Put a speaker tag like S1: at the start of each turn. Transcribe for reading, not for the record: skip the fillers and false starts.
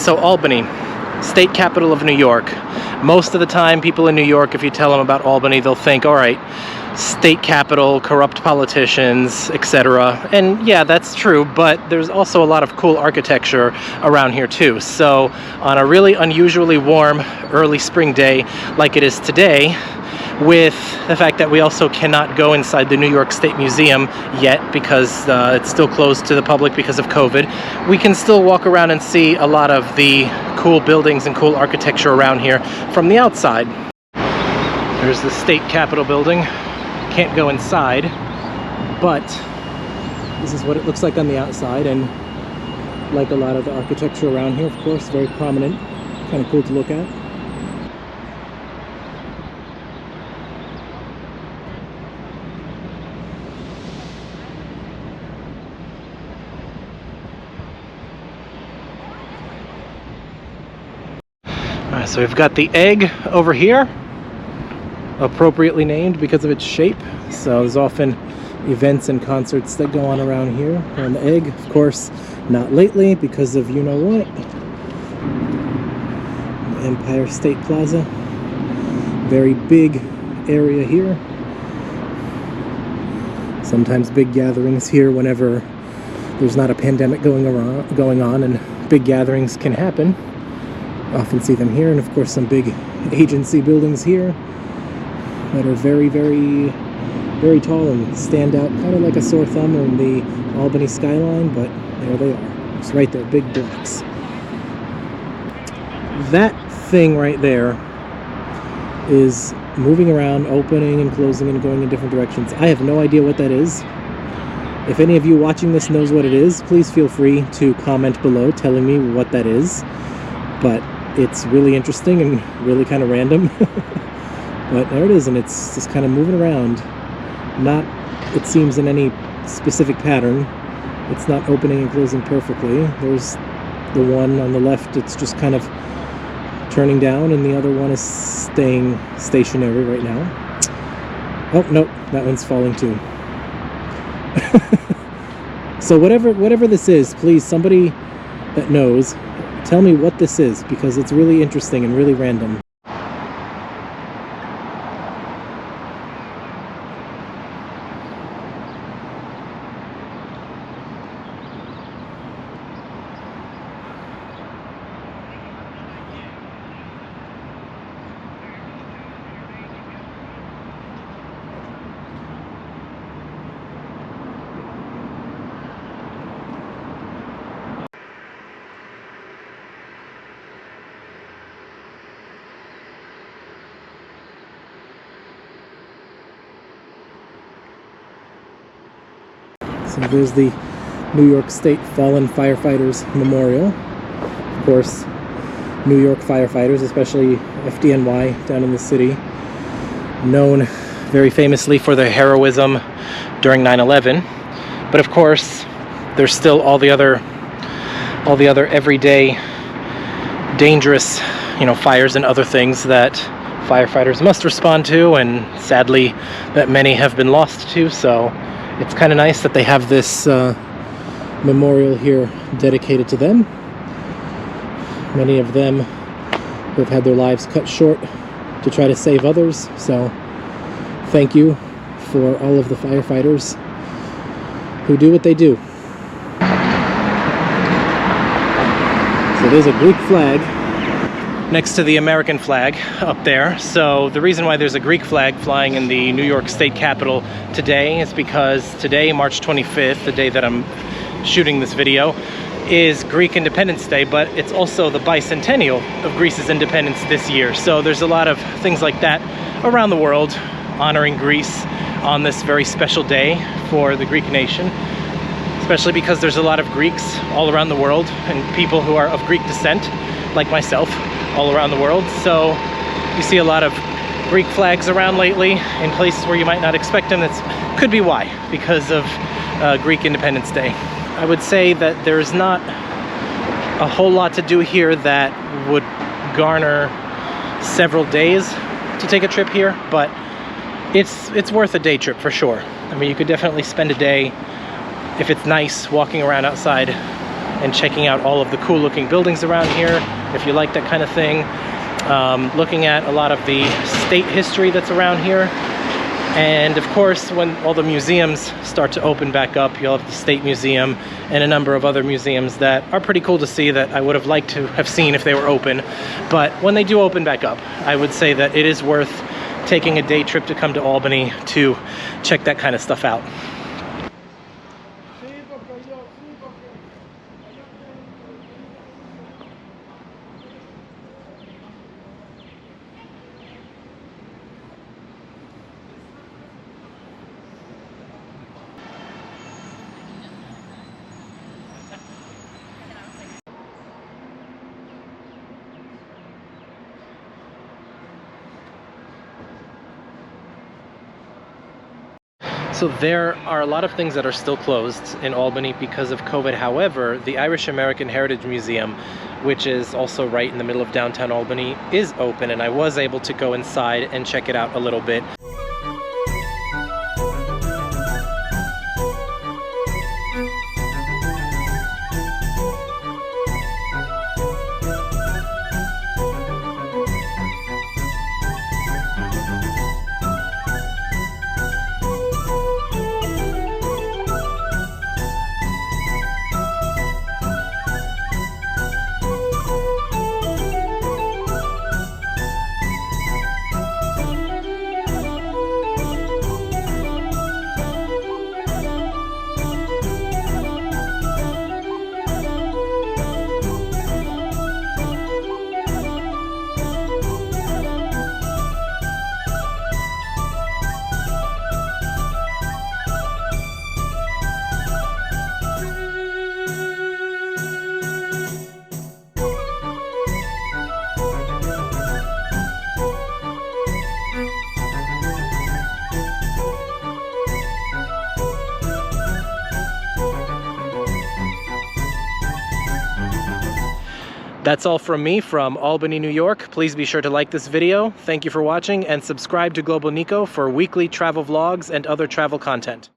S1: So Albany, state capital of New York. Most of the time, people in New York, if you tell them about Albany, they'll think, all right, state capital, corrupt politicians, etc. And yeah, that's true, but there's also a lot of cool architecture around here too. So on a really unusually warm early spring day like it is today, with the fact that we also cannot go inside the New York State Museum yet because it's still closed to the public because of COVID, we can still walk around and see a lot of the cool buildings and cool architecture around here from the outside. There's the state capitol building. Can't go inside, but this is what it looks like on the outside, and like a lot of the architecture around here, of course, very prominent, kind of cool to look at. Alright, so we've got the egg over here, appropriately named because of its shape. So there's often events and concerts that go on around here around the egg. Of course, not lately because of you know what. Empire State Plaza. Very big area here. Sometimes big gatherings here whenever there's not a pandemic going on, and big gatherings can happen. Often see them here, and of course some big agency buildings here that are very, very, very tall and stand out kind of like a sore thumb in the Albany skyline, but there they are. It's right there, big blocks. That thing right there is moving around, opening and closing and going in different directions. I have no idea what that is. If any of you watching this knows what it is, please feel free to comment below telling me what that is. But it's really interesting and really kind of random. But there it is, and it's just kind of moving around. Not, it seems, in any specific pattern. It's not opening and closing perfectly. There's the one on the left, it's just kind of turning down, and the other one is staying stationary right now. Oh, nope, that one's falling too. So whatever this is, please, somebody that knows, tell me what this is, because it's really interesting and really random. So there's the New York State Fallen Firefighters Memorial. Of course, New York firefighters, especially FDNY down in the city, known very famously for their heroism during 9/11. But of course, there's still all the other everyday dangerous, fires and other things that firefighters must respond to, and sadly that many have been lost to. So it's kind of nice that they have this memorial here dedicated to them. Many of them who have had their lives cut short to try to save others. So thank you for all of the firefighters who do what they do. So there's a Greek flag next to the American flag up there. So the reason why there's a Greek flag flying in the New York State Capitol today is because today, March 25th, the day that I'm shooting this video, is Greek Independence Day, but it's also the bicentennial of Greece's independence this year. So there's a lot of things like that around the world honoring Greece on this very special day for the Greek nation, especially because there's a lot of Greeks all around the world and people who are of Greek descent, like myself, all around the world. So you see a lot of Greek flags around lately in places where you might not expect them. That could be why, because of Greek Independence Day. I would say that there's not a whole lot to do here that would garner several days to take a trip here, but it's worth a day trip for sure. I mean, you could definitely spend a day, if it's nice, walking around outside and checking out all of the cool looking buildings around here, if you like that kind of thing. Looking at a lot of the state history that's around here. And of course, when all the museums start to open back up, you'll have the State Museum and a number of other museums that are pretty cool to see that I would have liked to have seen if they were open. But when they do open back up, I would say that it is worth taking a day trip to come to Albany to check that kind of stuff out. So there are a lot of things that are still closed in Albany because of COVID. However, the Irish American Heritage Museum, which is also right in the middle of downtown Albany, is open, and I was able to go inside and check it out a little bit. That's all from me from Albany, New York. Please be sure to like this video. Thank you for watching, and subscribe to Global Niko for weekly travel vlogs and other travel content.